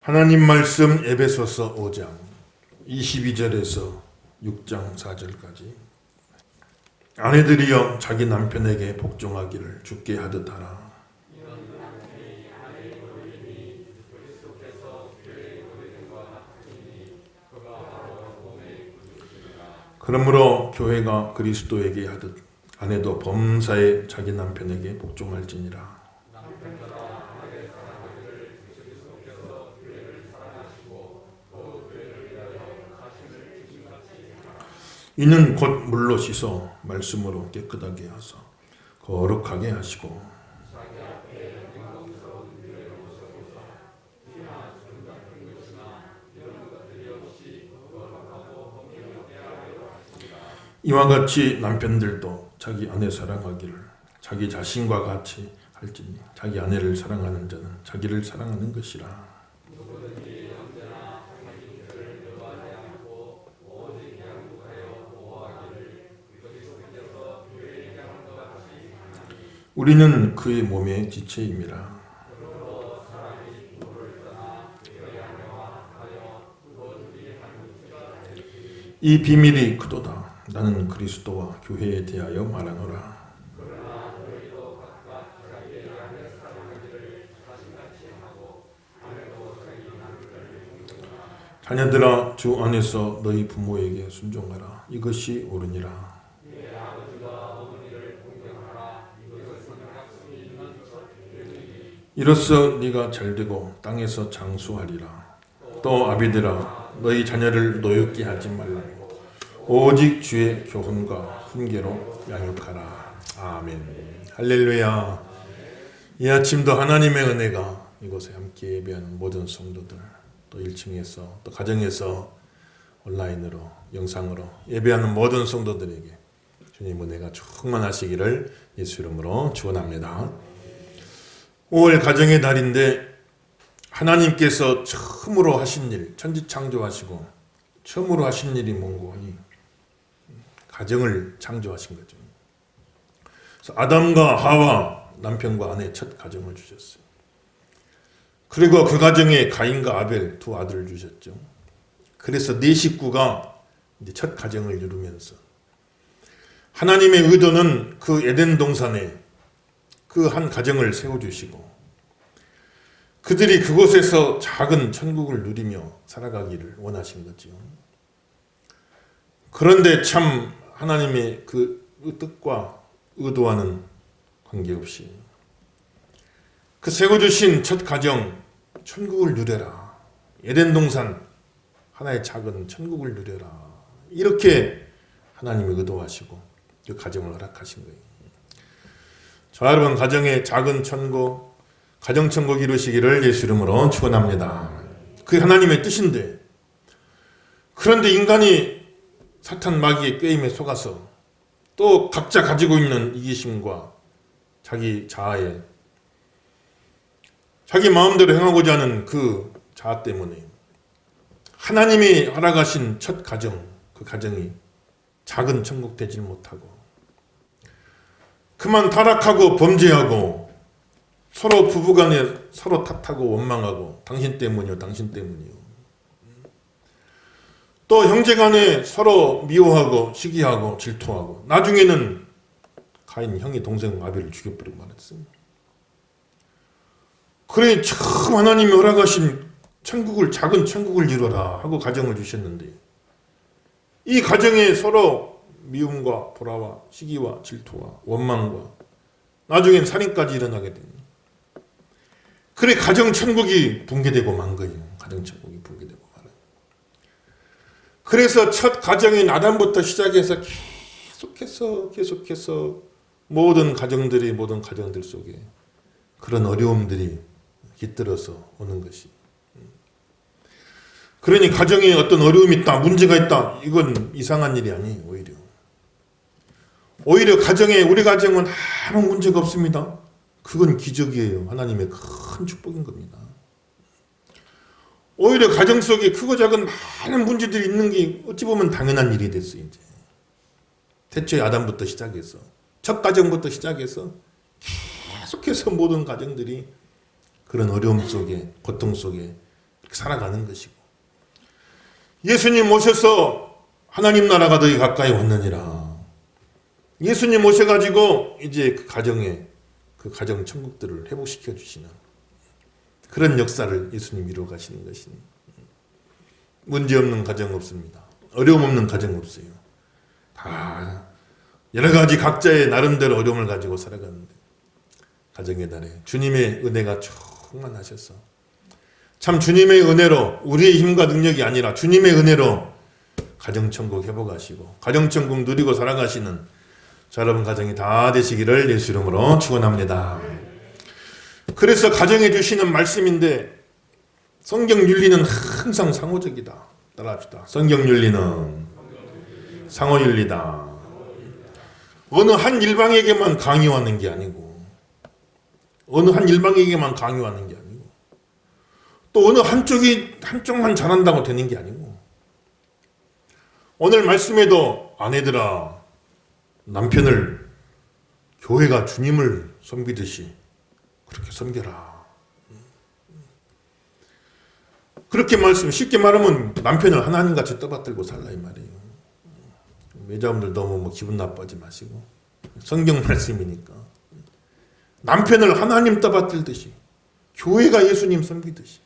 하나님 말씀 에베소서 5장 22절에서 6장 4절까지 아내들이여 자기 남편에게 복종하기를 주께 하듯 하라. 그러므로 교회가 그리스도에게 하듯 아내도 범사에 자기 남편에게 복종할지니라. 이는 곧 물로 씻어 말씀으로 깨끗하게 하사 거룩하게 하시고 이와 같이 남편들도 자기 아내 사랑하기를 자기 자신과 같이 할지니 자기 아내를 사랑하는 자는 자기를 사랑하는 것이라. 우리는 그의 몸의 지체임이라. 이 비밀이 크도다. 나는 그리스도와 교회에 대하여 말하노라. 자녀들아, 주 안에서 너희 부모에게 순종하라. 이것이 옳으니라. 이로써 네가 잘되고 땅에서 장수하리라. 또 아비들아, 너희 자녀를 노엽게 하지 말라. 오직 주의 교훈과 훈계로 양육하라. 아멘. 할렐루야. 이 아침도 하나님의 은혜가 이곳에 함께 예배하는 모든 성도들, 또 1층에서 또 가정에서 온라인으로 영상으로 예배하는 모든 성도들에게 주님 은혜가 충만하시기를 예수 이름으로 축원합니다. 5월 가정의 달인데 하나님께서 처음으로 하신 일, 천지창조하시고 처음으로 하신 일이 뭔고? 가정을 창조하신 거죠. 그래서 아담과 하와, 남편과 아내 첫 가정을 주셨어요. 그리고 그 가정에 가인과 아벨 두 아들을 주셨죠. 그래서 네 식구가 이제 첫 가정을 이루면서 하나님의 의도는 그 에덴 동산에 그 한 가정을 세워주시고 그들이 그곳에서 작은 천국을 누리며 살아가기를 원하신 거죠. 그런데 참 하나님의 그 뜻과 의도와는 관계없이 그 세워주신 첫 가정, 천국을 누려라. 에덴 동산, 하나의 작은 천국을 누려라. 이렇게 하나님이 의도하시고 그 가정을 허락하신 거예요. 저 여러분, 가정의 작은 천국, 가정천국 이루시기를 예수 이름으로 축원합니다. 그게 하나님의 뜻인데, 그런데 인간이 사탄 마귀의 꾀임에 속아서 또 각자 가지고 있는 이기심과 자기 자아에 자기 마음대로 행하고자 하는 그 자아 때문에 하나님이 허락하신 첫 가정, 그 가정이 작은 천국 되질 못하고 그만 타락하고 범죄하고 서로 부부간에 서로 탓하고 원망하고 당신 때문이요, 당신 때문이요. 또 형제간에 서로 미워하고 시기하고 질투하고 나중에는 가인 형이 동생 아벨을 죽여버리고 말했습니다. 그래 처음 하나님이 허락하신 천국을, 작은 천국을 이루어라 하고 가정을 주셨는데 이 가정에 서로 미움과 불화와 시기와 질투와 원망과 나중엔 살인까지 일어나게 됩니다. 그래 가정 천국이 붕괴되고 만 거예요. 가정 천국이 붕괴되고 만 거예요. 그래서 첫 가정인 아담부터 시작해서 계속해서 모든 가정들 속에 그런 어려움들이 깃들어서 오는 것이. 그러니 가정에 어떤 어려움이 있다, 문제가 있다, 이건 이상한 일이 아니에요. 오히려 가정에, 우리 가정은 아무 문제가 없습니다. 그건 기적이에요. 하나님의 큰 축복인 겁니다. 오히려 가정 속에 크고 작은 많은 문제들이 있는 게 어찌 보면 당연한 일이 됐어요. 이제 태초의 아담부터 시작해서 첫 가정부터 시작해서 계속해서 모든 가정들이 그런 어려움 속에, 고통 속에 살아가는 것이고, 예수님 오셔서 하나님 나라가 너희 가까이 왔느니라. 예수님 오셔가지고 이제 그 가정에 그 가정 천국들을 회복시켜 주시는 그런 역사를 예수님 이루어 가시는 것이니, 문제 없는 가정 없습니다. 어려움 없는 가정 없어요. 다 여러 가지 각자의 나름대로 어려움을 가지고 살아가는데, 가정의 달에 주님의 은혜가 충만하셔서, 참 주님의 은혜로, 우리의 힘과 능력이 아니라 주님의 은혜로 가정천국 회복하시고 가정천국 누리고 살아가시는 자, 여러분 가정이 다 되시기를 예수 이름으로 축원합니다. 그래서 가정에 주시는 말씀인데, 성경 윤리는 항상 상호적이다. 따라합시다. 성경 윤리는 상호윤리다. 어느 한 일방에게만 강요하는 게 아니고, 어느 한 일방에게만 강요하는 게 아니고, 또 어느 한쪽만 잘한다고 되는 게 아니고, 오늘 말씀에도 아내들아, 남편을 교회가 주님을 섬기듯이 그렇게 섬겨라. 그렇게 쉽게 말하면 남편을 하나님같이 떠받들고 살라 이 말이에요. 여자분들 너무 기분 나빠하지 마시고, 성경 말씀이니까 남편을 하나님 떠받들듯이, 교회가 예수님 섬기듯이.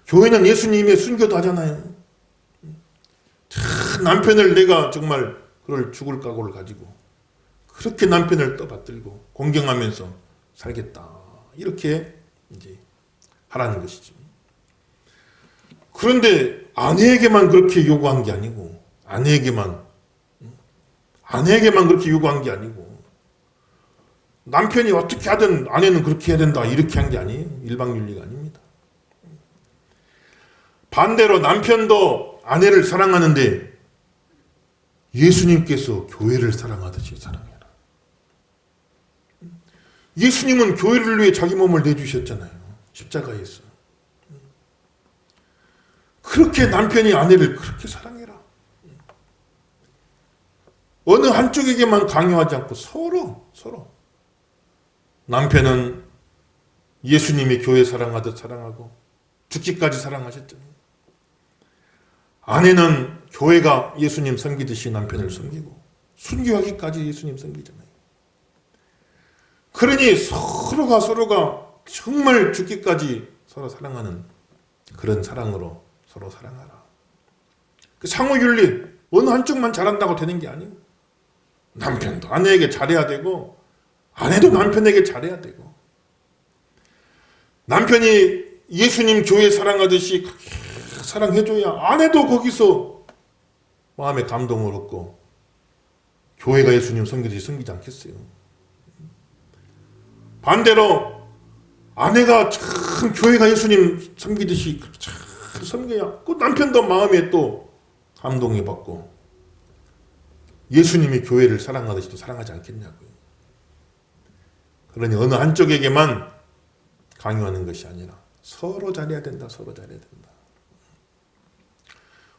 교회는 예수님의 순교도 하잖아요. 남편을 내가 정말 그럴 죽을 각오를 가지고 그렇게 남편을 떠받들고 공경하면서 살겠다, 이렇게 이제 하라는 것이죠. 그런데 아내에게만 그렇게 요구한 게 아니고, 아내에게만 그렇게 요구한 게 아니고, 남편이 어떻게 하든 아내는 그렇게 해야 된다, 이렇게 한 게 아니에요. 일방윤리가 아닙니다. 반대로 남편도 아내를 사랑하는데 예수님께서 교회를 사랑하듯이 사랑해라. 예수님은 교회를 위해 자기 몸을 내주셨잖아요. 십자가에서. 그렇게 남편이 아내를 그렇게 사랑해라. 어느 한쪽에게만 강요하지 않고 서로. 남편은 예수님이 교회 사랑하듯 사랑하고 죽기까지 사랑하셨잖아요. 아내는 교회가 예수님 섬기듯이 남편을 섬기고 순교하기까지 예수님 섬기잖아요. 그러니 서로가 정말 죽기까지 서로 사랑하는 그런 사랑으로 서로 사랑하라. 그 상호윤리, 어느 한쪽만 잘한다고 되는 게 아니고, 남편도 아내에게 잘해야 되고 아내도 남편에게 잘해야 되고, 남편이 예수님 교회 사랑하듯이 사랑해줘야 아내도 거기서 마음에 감동을 얻고 교회가 예수님 섬기듯이 섬기지 않겠어요. 반대로 아내가 참 교회가 예수님 섬기듯이 참 섬겨야 그 남편도 마음에 또 감동이 받고 예수님이 교회를 사랑하듯이 또 사랑하지 않겠냐고요. 그러니 어느 한쪽에게만 강요하는 것이 아니라 서로 잘해야 된다.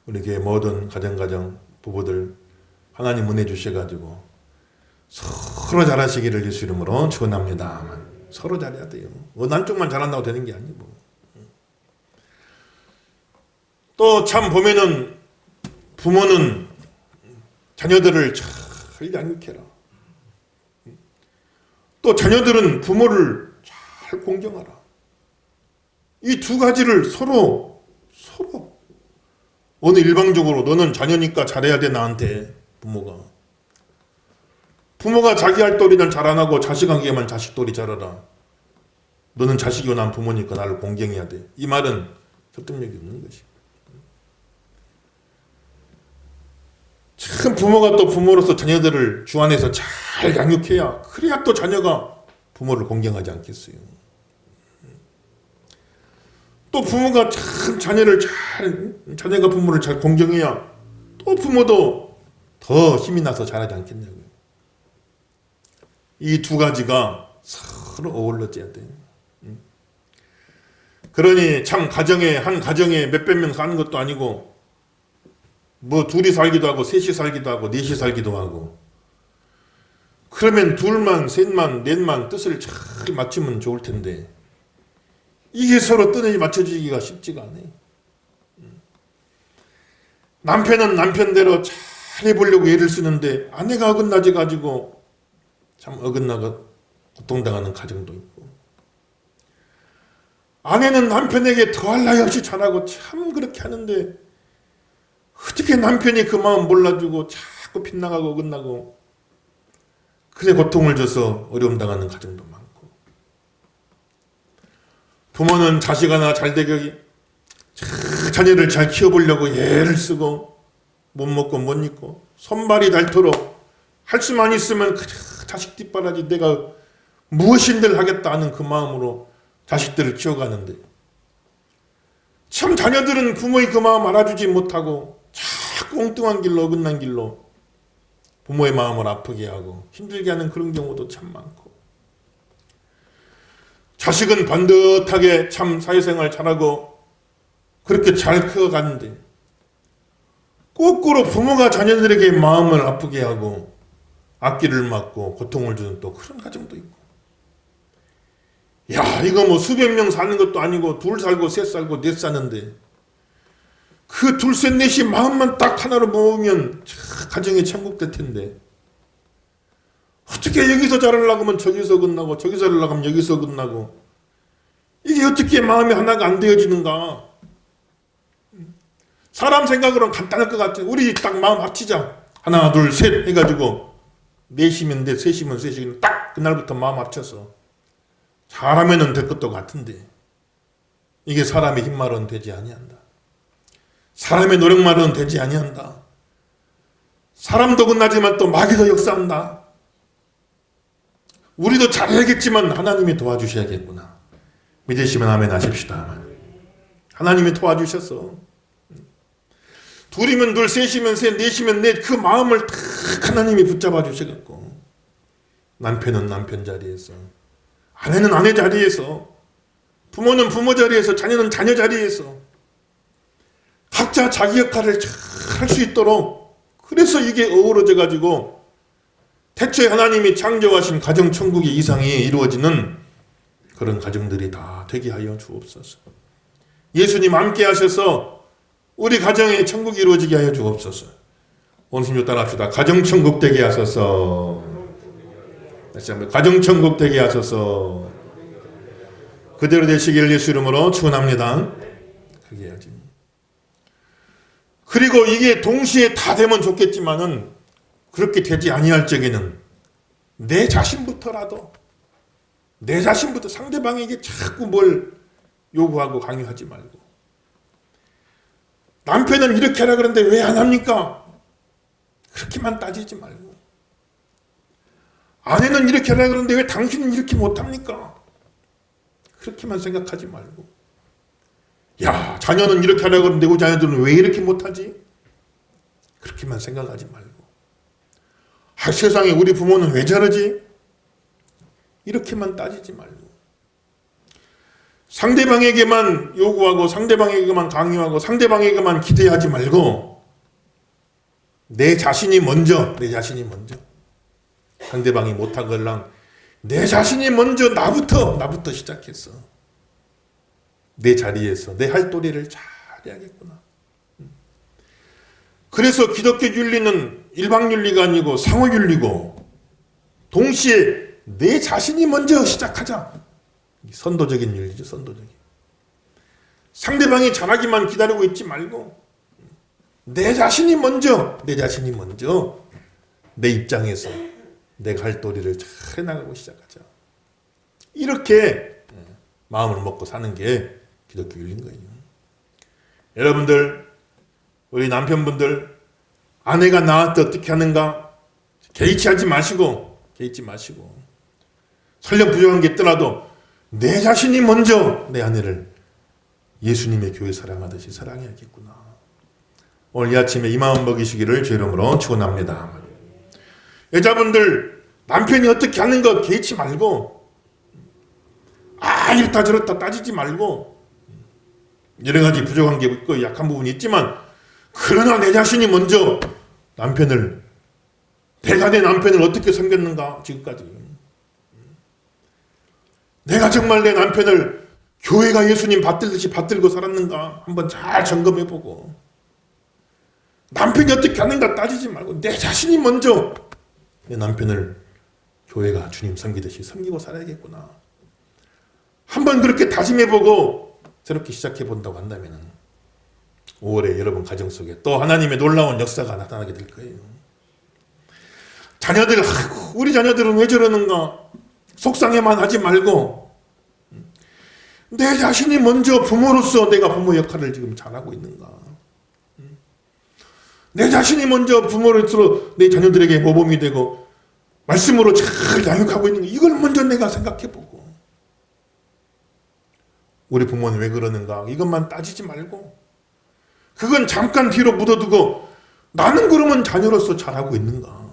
우리 교회 모든 가정 부부들 하나님 은혜 주셔가지고 서로 잘하시기를 예수 이름으로 축원합니다. 서로 잘해야 돼요. 어느 한쪽만 잘한다고 되는 게 아니고. 또 참 보면은 부모는 자녀들을 잘 양육해라. 또 자녀들은 부모를 잘 공경하라. 이 두 가지를 서로 어느 일방적으로 너는 자녀니까 잘해야 돼 나한테 부모가 자기 할 도리는 잘 안 하고 자식에게만 자식 도리 잘하라. 너는 자식이고 난 부모니까 나를 공경해야 돼. 이 말은 설득력이 없는 것이. 참 부모가 또 부모로서 자녀들을 주 안에서 잘 양육해야 그래야 또 자녀가 부모를 공경하지 않겠어요. 또 부모가 참 자녀가 부모를 잘 공경해야 또 부모도 더 힘이 나서 잘하지 않겠냐고요. 이 두 가지가 서로 어우러져야 돼요. 그러니 참 한 가정에 몇백 명 사는 것도 아니고 뭐 둘이 살기도 하고 셋이 살기도 하고 넷이 살기도 하고, 그러면 둘만 셋만 넷만 뜻을 잘 맞추면 좋을 텐데 이게 서로 뜬에 맞춰지기가 쉽지가 않아요. 남편은 남편대로 잘 해보려고 애를 쓰는데 아내가 어긋나지 가지고 참 어긋나가 고통당하는 가정도 있고, 아내는 남편에게 더할 나위 없이 잘하고 참 그렇게 하는데 어떻게 남편이 그 마음 몰라주고 자꾸 빗나가고 어긋나고 그래 고통을 줘서 어려움 당하는 가정도 많고, 부모는 자식 하나 잘 되게 자녀를 잘 키워보려고 애를 쓰고 못 먹고 못 입고 손발이 닳도록 할 수만 있으면 그저 자식 뒷바라지 내가 무엇인들 하겠다 하는 그 마음으로 자식들을 키워가는데, 참 자녀들은 부모의 그 마음 알아주지 못하고 자꾸 엉뚱한 길로 어긋난 길로 부모의 마음을 아프게 하고 힘들게 하는 그런 경우도 참 많고, 자식은 반듯하게 참 사회생활 잘하고 그렇게 잘 커가는데 거꾸로 부모가 자녀들에게 마음을 아프게 하고 앞길을 막고 고통을 주는 또 그런 가정도 있고, 야 이거 뭐 수백 명 사는 것도 아니고 둘 살고 셋 살고 넷 사는데 그 둘 셋 넷이 마음만 딱 하나로 모으면 가정이 천국 될 텐데 어떻게 여기서 자르려고 하면 저기서 어긋나고 저기서 자르려고 하면 여기서 어긋나고 이게 어떻게 마음이 하나가 안 되어지는가. 사람 생각으로는 간단할 것 같아. 우리 딱 마음 합치자. 하나 둘 셋 해가지고 넷이면 넷 셋이면 셋이 딱 그날부터 마음 합쳐서 잘하면 될 것도 같은데 이게 사람의 힘만으로는 되지 아니한다. 사람의 노력만으로는 되지 아니한다. 사람도 끝나지만 또 마귀도 역사한다. 우리도 잘해야겠지만 하나님이 도와주셔야겠구나. 믿으시면 아멘 하십시다. 하나님이 도와주셨어. 둘이면 둘, 셋이면 셋, 넷이면 넷, 그 마음을 탁 하나님이 붙잡아 주셔갖고 남편은 남편 자리에서, 아내는 아내 자리에서, 부모는 부모 자리에서, 자녀는 자녀 자리에서 각자 자기 역할을 잘 할 수 있도록, 그래서 이게 어우러져 가지고 대체 하나님이 창조하신 가정 천국의 이상이 이루어지는 그런 가정들이 다 되게 하여 주옵소서. 예수님 함께 하셔서 우리 가정에 천국이 이루어지게 하여 주옵소서. 오늘 심조 따라합시다. 가정 천국 되게 하소서. 다시 한번 가정 천국 되게 하소서. 그대로 되시기를 예수 이름으로 축원합니다. 그게 해야지. 그리고 이게 동시에 다 되면 좋겠지만은 그렇게 되지 아니할 적에는 내 자신부터 상대방에게 자꾸 뭘 요구하고 강요하지 말고, 남편은 이렇게 하라 그러는데 왜 안 합니까? 그렇게만 따지지 말고, 아내는 이렇게 하라 그러는데 왜 당신은 이렇게 못합니까? 그렇게만 생각하지 말고, 야 자녀는 이렇게 하라 그러는데 우리 자녀들은 왜 이렇게 못하지? 그렇게만 생각하지 말고, 아 세상에 우리 부모는 왜 저러지? 이렇게만 따지지 말고, 상대방에게만 요구하고 상대방에게만 강요하고 상대방에게만 기대하지 말고 내 자신이 먼저 상대방이 못하걸랑 내 자신이 먼저 나부터 시작했어. 내 자리에서 내 할 도리를 잘 해야겠구나. 그래서 기독교 윤리는 일방윤리가 아니고 상호윤리고, 동시에 내 자신이 먼저 시작하자. 선도적인 윤리죠. 선도적인. 상대방이 잘하기만 기다리고 있지 말고 내 자신이 먼저 내 입장에서 내가 할 도리를 잘 해나가고 시작하자. 이렇게 마음을 먹고 사는 게 기독교 윤리인 거예요. 여러분들, 우리 남편분들, 아내가 나한테 어떻게 하는가 개의치 마시고 설령 부족한 게 있더라도 내 자신이 먼저 내 아내를 예수님의 교회 사랑하듯이 사랑해야겠구나. 오늘 이 아침에 이 마음 먹이시기를 주의 이름으로 축원합니다. 여자분들, 남편이 어떻게 하는 거 개의치 말고, 이렇다 저렇다 따지지 말고, 여러 가지 부족한 게 있고 약한 부분이 있지만, 그러나 내 자신이 먼저 내가 내 남편을 어떻게 섬겼는가 지금까지, 내가 정말 내 남편을 교회가 예수님 받들듯이 받들고 살았는가 한번 잘 점검해보고, 남편이 어떻게 하는가 따지지 말고 내 자신이 먼저 내 남편을 교회가 주님 섬기듯이 섬기고 살아야겠구나, 한번 그렇게 다짐해보고 새롭게 시작해본다고 한다면 5월에 여러분 가정 속에 또 하나님의 놀라운 역사가 나타나게 될 거예요. 자녀들, 우리 자녀들은 왜 저러는가 속상해만 하지 말고, 내 자신이 먼저 부모로서 내가 부모 역할을 지금 잘하고 있는가, 내 자신이 먼저 부모로서 내 자녀들에게 모범이 되고 말씀으로 잘 양육하고 있는가, 이걸 먼저 내가 생각해보고, 우리 부모는 왜 그러는가 이것만 따지지 말고 그건 잠깐 뒤로 묻어두고, 나는 그러면 자녀로서 잘하고 있는가,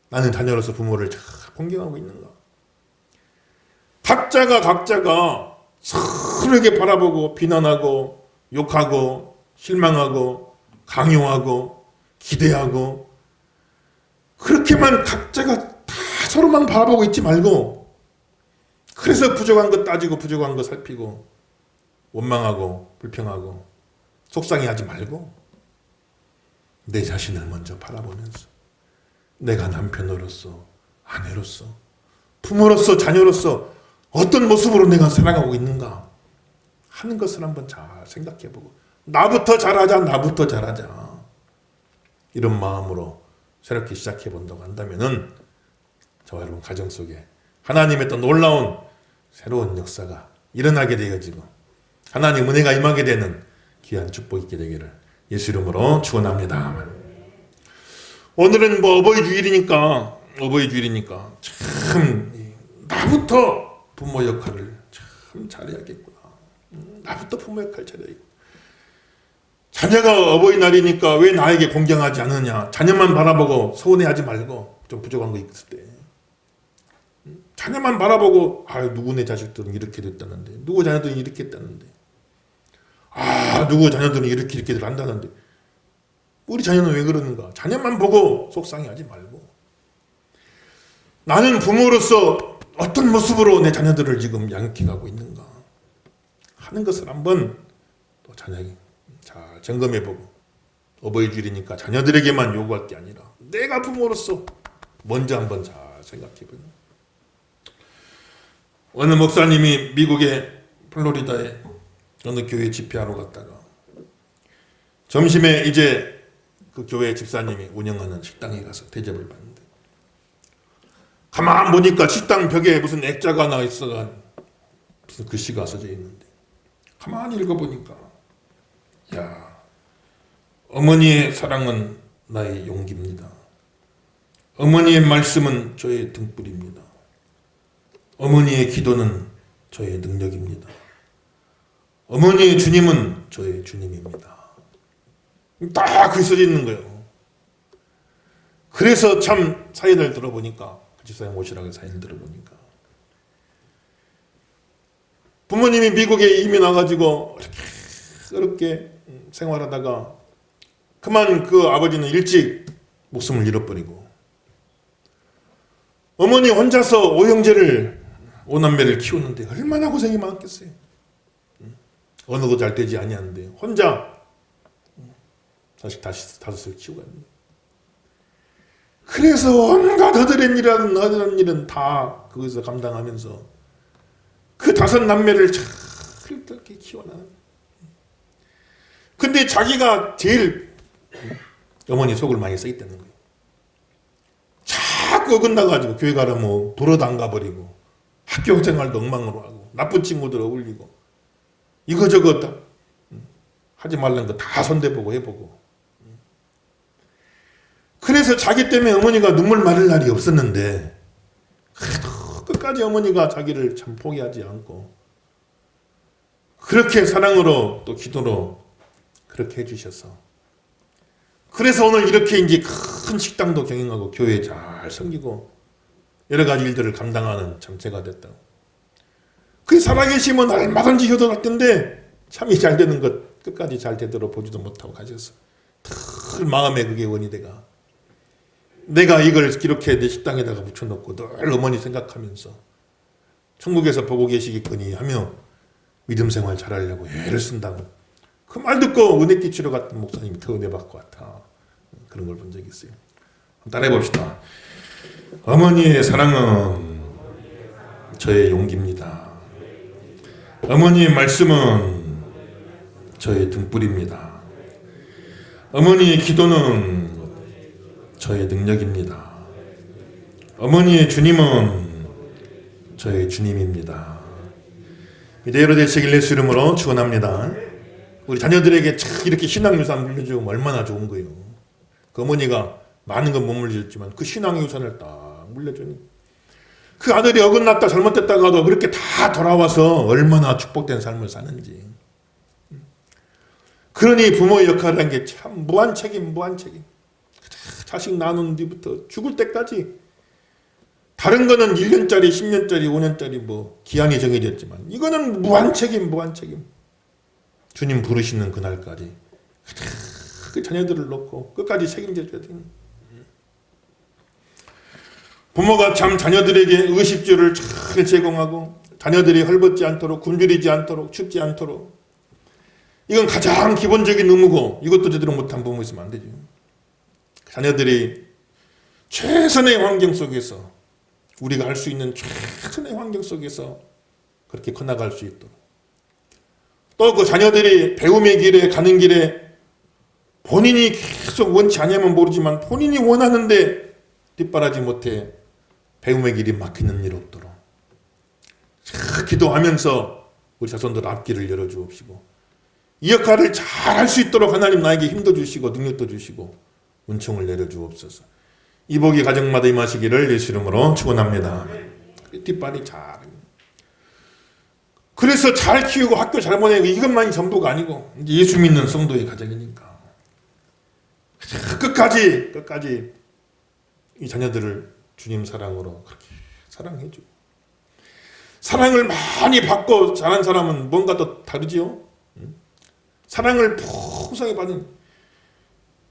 나는 자녀로서 부모를 잘 공경하고 있는가, 각자가 서로에게 바라보고 비난하고 욕하고 실망하고 강요하고 기대하고, 그렇게만 각자가 다 서로만 바라보고 있지 말고, 그래서 부족한 거 따지고 부족한 거 살피고 원망하고 불평하고 속상해하지 말고, 내 자신을 먼저 바라보면서 내가 남편으로서 아내로서 부모로서 자녀로서 어떤 모습으로 내가 살아가고 있는가 하는 것을 한번 잘 생각해보고, 나부터 잘하자, 이런 마음으로 새롭게 시작해본다고 한다면은 저와 여러분 가정 속에 하나님의 또 놀라운 새로운 역사가 일어나게 되어지고 하나님 은혜가 임하게 되는 귀한 축복 있게 되기를 예수 이름으로 축원합니다. 오늘은 어버이 주일이니까 참 나부터 부모 역할을 참 잘해야겠구나, 나부터 부모 역할 잘해야겠구나. 자녀가 어버이날이니까 왜 나에게 공경하지 않느냐, 자녀만 바라보고 서운해하지 말고, 좀 부족한 거 있을 때 자녀만 바라보고, 누구네 자식들은 이렇게 됐다는데, 누구 자녀들은 이렇게 했다는데, 누구 자녀들은 이렇게들 한다는데, 우리 자녀는 왜 그러는가, 자녀만 보고 속상해하지 말고, 나는 부모로서 어떤 모습으로 내 자녀들을 지금 양육해가고 있는가 하는 것을 한번 또 자녀에게 잘 점검해보고, 어버이 주일이니까 자녀들에게만 요구할 게 아니라 내가 부모로서 먼저 한번 잘 생각해보는. 어느 목사님이 미국의 플로리다에 어느 교회 집회하러 갔다가 점심에 이제 그 교회 집사님이 운영하는 식당에 가서 대접을 받는데, 가만 보니까 식당 벽에 무슨 액자가 하나 있어가 무슨 글씨가 써져 있는데, 가만히 읽어보니까, 어머니의 사랑은 나의 용기입니다. 어머니의 말씀은 저의 등불입니다. 어머니의 기도는 저의 능력입니다. 어머니의 주님은 저의 주님입니다. 딱 그 써져 있는 거예요. 그래서 참 사연을 들어보니까, 그 집사님 오시라고 사연을 들어보니까, 부모님이 미국에 이민 와가지고 이렇게 어렵게 생활하다가 그만 그 아버지는 일찍 목숨을 잃어버리고, 어머니 혼자서 오형제를 키우는데 얼마나 고생이 많았겠어요. 언어도 잘 되지 아니하는데 혼자 자식 다섯을 키우고 있는데, 그래서 온갖 허드렛 일은 다 거기서 감당하면서 그 다섯 남매를 잘 이렇게 키워나가는. 근데 자기가 제일 어머니 속을 많이 썩였다는 거예요. 자꾸 어긋나가지고 교회 가라면 불어도 안 가버리고, 학교 생활도 엉망으로 하고, 나쁜 친구들 어울리고, 이거저거 다 하지 말라는 거 다 손대보고 해보고. 그래서 자기 때문에 어머니가 눈물 마를 날이 없었는데, 그래도 끝까지 어머니가 자기를 참 포기하지 않고 그렇게 사랑으로 또 기도로 그렇게 해주셔서, 그래서 오늘 이렇게 이제 큰 식당도 경영하고 교회 잘 섬기고 여러 가지 일들을 감당하는 참체가 됐다. 그 살아계시면 얼마든지 효도할 텐데 참이 잘 되는 것 끝까지 잘 되도록 보지도 못하고 가셨어. 늘 마음에 그게 원이돼가, 내가 이걸 이렇게 내 식당에다가 붙여놓고 늘 어머니 생각하면서 천국에서 보고 계시겠거니 하며 믿음 생활 잘하려고 애를 쓴다고. 그 말 듣고 은혜 끼치러 갔던 목사님이 더 은혜 받고 왔다. 그런 걸 본 적이 있어요. 따라해 봅시다. 어머니의 사랑은 저의 용기입니다. 어머니의 말씀은 저의 등불입니다. 어머니의 기도는 저의 능력입니다. 어머니의 주님은 저의 주님입니다. 이대로 되시길 예수 이름으로 축원합니다. 우리 자녀들에게 참 이렇게 신앙 유산 물려주면 얼마나 좋은 거예요. 그 어머니가 많은 건 못 물려줬지만 그 신앙 유산을 딱 물려주니 그 아들이 어긋났다 잘못됐다가도 그렇게 다 돌아와서 얼마나 축복된 삶을 사는지. 그러니 부모의 역할이라는 게 참 무한 책임. 자식 낳는 뒤부터 죽을 때까지. 다른 거는 1년짜리 10년짜리 5년짜리 뭐 기한이 정해졌지만 이거는 무한 책임. 주님 부르시는 그날까지 그 자녀들을 놓고 끝까지 책임져줘야 되는. 부모가 참 자녀들에게 의식주를 잘 제공하고 자녀들이 헐벗지 않도록 굶주리지 않도록 춥지 않도록, 이건 가장 기본적인 의무고 이것도 제대로 못한 부모 있으면 안 되죠. 자녀들이 최선의 환경 속에서 우리가 할 수 있는 최선의 환경 속에서 그렇게 커나갈 수 있도록, 또 그 자녀들이 배움의 길에 가는 길에 본인이 계속 원치 않으면 모르지만 본인이 원하는데 뒷바라지 못해 배움의 길이 막히는 일 없도록 기도하면서 우리 자손들 앞길을 열어주옵시고, 이 역할을 잘 할 수 있도록 하나님 나에게 힘도 주시고 능력도 주시고 은총을 내려주옵소서. 이 복이 가정마다 임하시기를 예수 이름으로 축원합니다. 뒷발이 잘, 그래서 잘 키우고 학교 잘 보내고 이것만이 전부가 아니고 이제 예수 믿는 성도의 가정이니까 끝까지 이 자녀들을 주님 사랑으로 그렇게 사랑해주고, 사랑을 많이 받고 자란 사람은 뭔가 더 다르지요. 사랑을 풍성히 받은,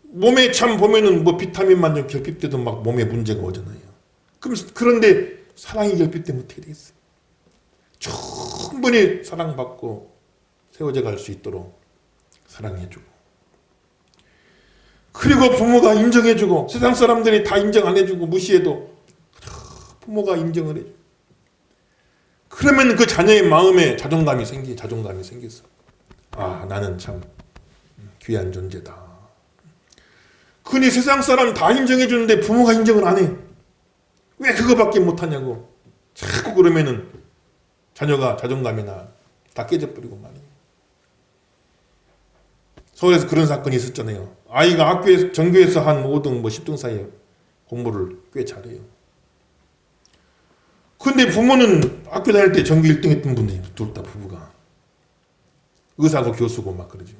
몸에 참 보면은 뭐 비타민만 좀 결핍돼도 막 몸에 문제가 오잖아요. 그런데 사랑이 결핍되면 어떻게 되겠어요? 충분히 사랑받고 세워져 갈 수 있도록 사랑해주고, 그리고 부모가 인정해주고, 세상 사람들이 다 인정 안 해주고 무시해도 부모가 인정을 해줘. 그러면 그 자녀의 마음에 자존감이 생겼어. 아, 나는 참 귀한 존재다. 그니 세상 사람 다 인정해 주는데 부모가 인정을 안 해. 왜 그거밖에 못하냐고. 자꾸 그러면은 자녀가 자존감이나 다 깨져버리고 말이에요. 서울에서 그런 사건이 있었잖아요. 아이가 학교에서 전교에서 한 5등 뭐 10등 사이에 공부를 꽤 잘해요. 근데 부모는 학교 다닐 때 전교 1등 했던 분들이 둘 다 부부가 의사고 교수고 막 그러죠.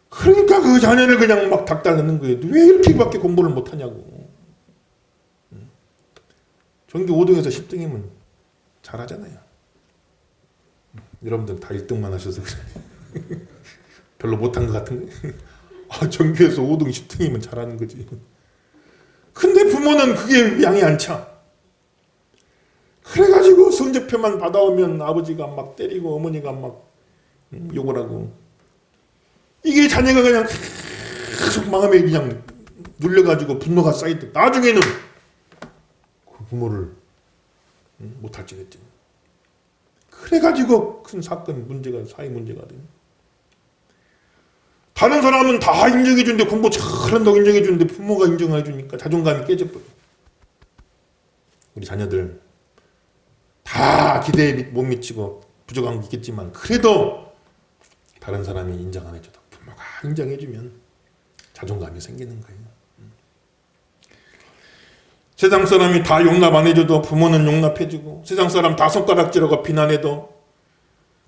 그러니까 그 자녀를 그냥 막 닥달하는 거예요. 왜 이렇게밖에 공부를 못하냐고. 전교 5등에서 10등이면 잘하잖아요. 여러분들 다 1등만 하셔서 그래. 별로 못한 것 같은데. 아, 전교에서 5등 10등이면 잘하는 거지. 근데 부모는 그게 양이 안 차. 그래가지고 성적표만 받아오면 아버지가 막 때리고 어머니가 막 욕을 하고, 이게 자녀가 그냥 계속 마음에 그냥 눌려가지고 분노가 쌓이듯 나중에는 그 부모를 못할지 됐지. 그래가지고 큰 사건 문제가, 사회 문제가 돼. 다른 사람은 다 인정해주는데, 공부 잘한다고 인정해주는데 부모가 인정 안 해주니까 자존감이 깨져버려. 우리 자녀들 다 기대에 못 미치고 부족한 게 있겠지만 그래도 다른 사람이 인정 안 해줘도 부모가 인정해주면 자존감이 생기는 거예요. 세상 사람이 다 용납 안 해줘도 부모는 용납해주고, 세상 사람 다 손가락질하고 비난해도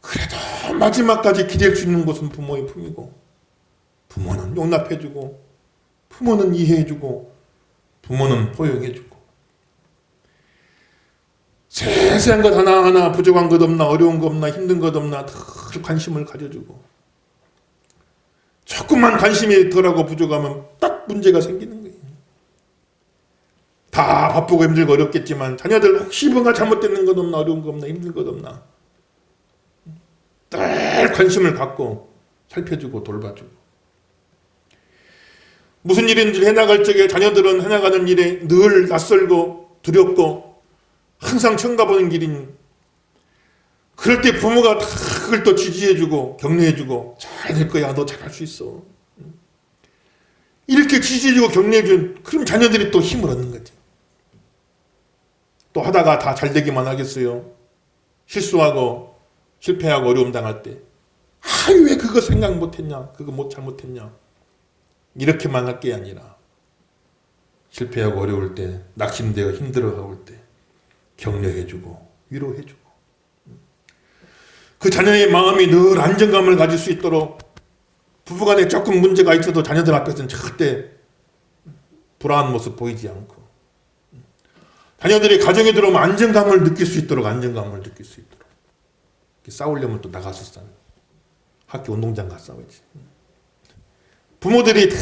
그래도 마지막까지 기댈 수 있는 곳은 부모의 품이고, 부모는 용납해주고, 부모는 이해해주고, 부모는 포용해주고, 세세한 것 하나하나 부족한 것 없나, 어려운 것 없나, 힘든 것 없나 늘 관심을 가져주고, 조금만 관심이 덜하고 부족하면 딱 문제가 생기는 거예요. 다 바쁘고 힘들고 어렵겠지만 자녀들 혹시 뭔가 잘못되는 것 없나, 어려운 것 없나, 힘든 것 없나 늘 관심을 갖고 살펴주고 돌봐주고, 무슨 일인지 해나갈 적에 자녀들은 해나가는 일에 늘 낯설고 두렵고 항상 처음 가보는 길인, 그럴 때 부모가 다 그걸 또 지지해주고 격려해주고 잘 될 거야, 너 잘할 수 있어, 이렇게 지지해주고 격려해준, 그럼 자녀들이 또 힘을 얻는 거지. 또 하다가 다 잘 되기만 하겠어요? 실수하고 실패하고 어려움 당할 때 왜 그거 생각 못했냐, 그거 못 잘못했냐, 이렇게만 할 게 아니라 실패하고 어려울 때, 낙심되어 힘들어할 때 격려해주고 위로해주고, 그 자녀의 마음이 늘 안정감을 가질 수 있도록, 부부간에 조금 문제가 있어도 자녀들 앞에서는 절대 불안한 모습 보이지 않고, 자녀들이 가정에 들어오면 안정감을 느낄 수 있도록 싸우려면 또 나가서 싸워, 학교 운동장 가서 싸우지. 부모들이 다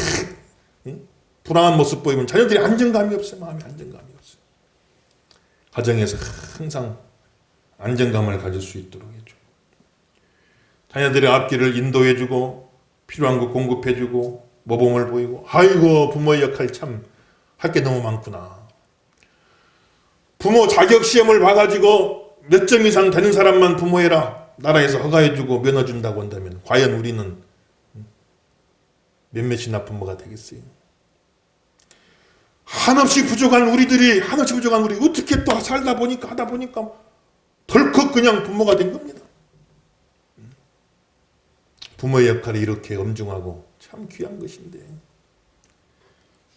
불안한 모습 보이면 자녀들이 안정감이 없어요. 마음에 안정감이 없어요. 가정에서 항상 안정감을 가질 수 있도록 해줘. 자녀들의 앞길을 인도해주고 필요한 거 공급해주고 모범을 보이고, 아이고 부모의 역할 참 할 게 너무 많구나. 부모 자격시험을 봐가지고 몇 점 이상 되는 사람만 부모해라, 나라에서 허가해주고 면허 준다고 한다면 과연 우리는 몇몇이나 부모가 되겠어요? 한없이 부족한 우리 어떻게 또 하다 보니까 덜컥 그냥 부모가 된 겁니다. 부모의 역할이 이렇게 엄중하고 참 귀한 것인데,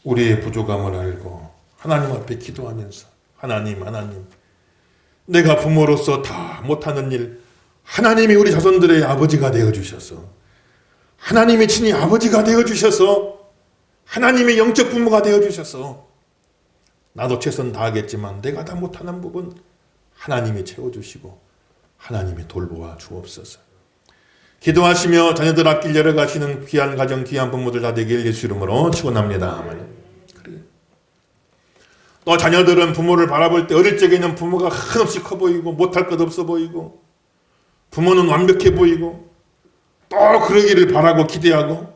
우리의 부족함을 알고 하나님 앞에 기도하면서, 하나님 내가 부모로서 다 못하는 일, 하나님이 우리 자손들의 아버지가 되어주셔서, 하나님이 친히 아버지가 되어주셔서, 하나님의 영적 부모가 되어주셔서, 나도 최선 다하겠지만 내가 다 못하는 부분 하나님이 채워주시고 하나님이 돌보아 주옵소서. 기도하시며 자녀들 앞길 열어가시는 귀한 가정, 귀한 부모들 다 되길 예수 이름으로 축원합니다. 그래. 또 자녀들은 부모를 바라볼 때 어릴 적에는 부모가 한없이 커 보이고 못할 것 없어 보이고, 부모는 완벽해 보이고, 또 그러기를 바라고 기대하고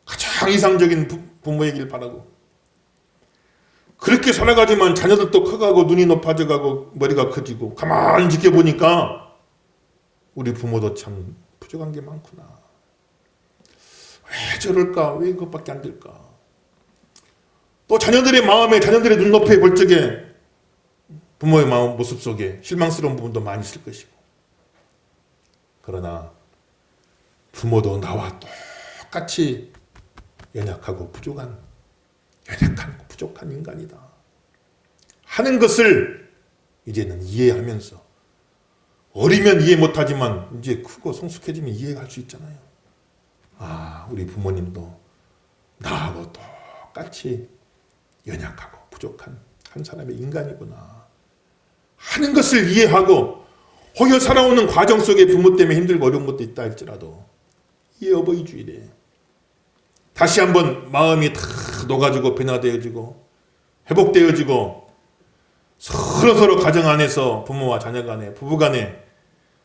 가장 이상적인 부모이길 바라고, 그렇게 살아가지만 자녀들도 커가고 눈이 높아져가고 머리가 커지고, 가만히 지켜보니까 우리 부모도 참 부족한 게 많구나. 왜 저럴까? 왜 그것밖에 안 될까? 또 자녀들의 마음에, 자녀들의 눈높이에 볼 적에 부모의 마음 모습 속에 실망스러운 부분도 많이 있을 것이고, 그러나 부모도 나와 똑같이 연약하고 부족한 인간이다 하는 것을 이제는 이해하면서, 어리면 이해 못하지만 이제 크고 성숙해지면 이해할 수 있잖아요. 아, 우리 부모님도 나하고 똑같이 연약하고 부족한 한 사람의 인간이구나 하는 것을 이해하고, 혹여 살아오는 과정 속에 부모 때문에 힘들고 어려운 것도 있다 할지라도 이 어버이 주일에 다시 한번 마음이 다 녹아지고 변화되어지고 회복되어지고, 서로 가정 안에서 부모와 자녀 간에, 부부 간에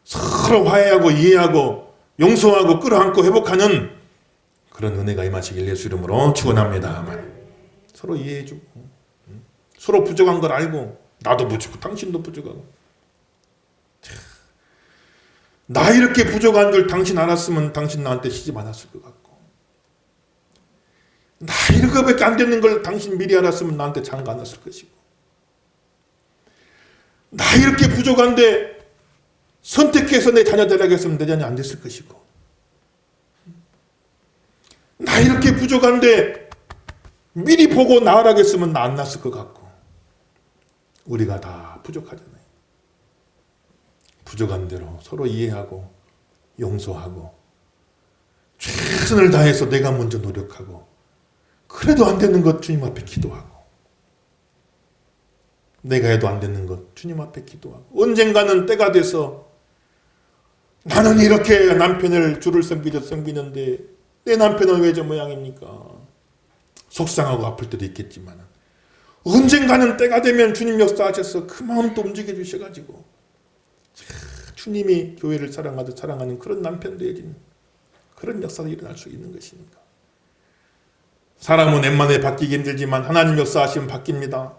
서로 화해하고 이해하고 용서하고 끌어안고 회복하는 그런 은혜가 임하시길 예수 이름으로 축원합니다. 서로 이해해주고, 서로 부족한 걸 알고, 나도 부족하고 당신도 부족하고, 나 이렇게 부족한 줄 당신 알았으면 당신 나한테 시집 안 왔을 것 같고, 나 이거밖에 안 되는 걸 당신 미리 알았으면 나한테 장가 안 왔을 것이고, 나 이렇게 부족한데 선택해서 내 자녀 되라고 했으면 내 자녀 안 됐을 것이고, 나 이렇게 부족한데 미리 보고 낳으라고 했으면 나 안 낳았을 것 같고, 우리가 다 부족하잖아요. 부족한 대로 서로 이해하고 용서하고 최선을 다해서 내가 먼저 노력하고, 그래도 안 되는 것 주님 앞에 기도하고, 내가 해도 안 되는 것 주님 앞에 기도하고, 언젠가는 때가 돼서 나는 이렇게 남편을 주를 섬기는데 내 남편은 왜 저 모양입니까? 속상하고 아플 때도 있겠지만 언젠가는 때가 되면 주님 역사하셔서 그 마음도 움직여 주셔가지고 주님이 교회를 사랑하듯 사랑하는 그런 남편 되어진 그런 역사가 일어날 수 있는 것입니다. 사람은 웬만해 바뀌기 힘들지만 하나님 역사하시면 바뀝니다.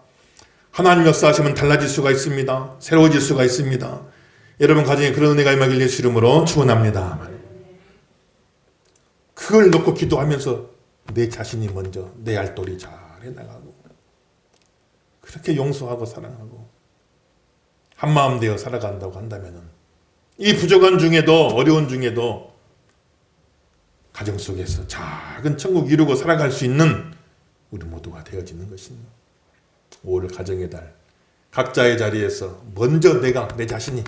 하나님 역사하시면 달라질 수가 있습니다. 새로워질 수가 있습니다. 여러분 가정에 그런 은혜가 임하길 예수 이름으로 축원합니다. 그걸 놓고 기도하면서 내 자신이 먼저 내 알도리 잘 해나가고 그렇게 용서하고 사랑하고 한마음 되어 살아간다고 한다면 이 부족한 중에도 어려운 중에도 가정 속에서 작은 천국 이루고 살아갈 수 있는 우리 모두가 되어지는 것입니다. 5월 가정의 달 각자의 자리에서 먼저 내 자신이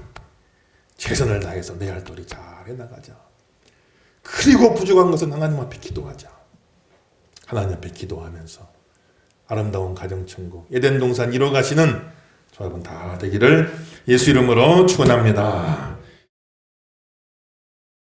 최선을 다해서 내 할 도리 잘 해나가자. 그리고 부족한 것은 하나님 앞에 기도하자. 하나님 앞에 기도하면서 아름다운 가정천국 에덴 동산 이뤄가시는 저와 여러분 다 되기를 예수 이름으로 축원합니다.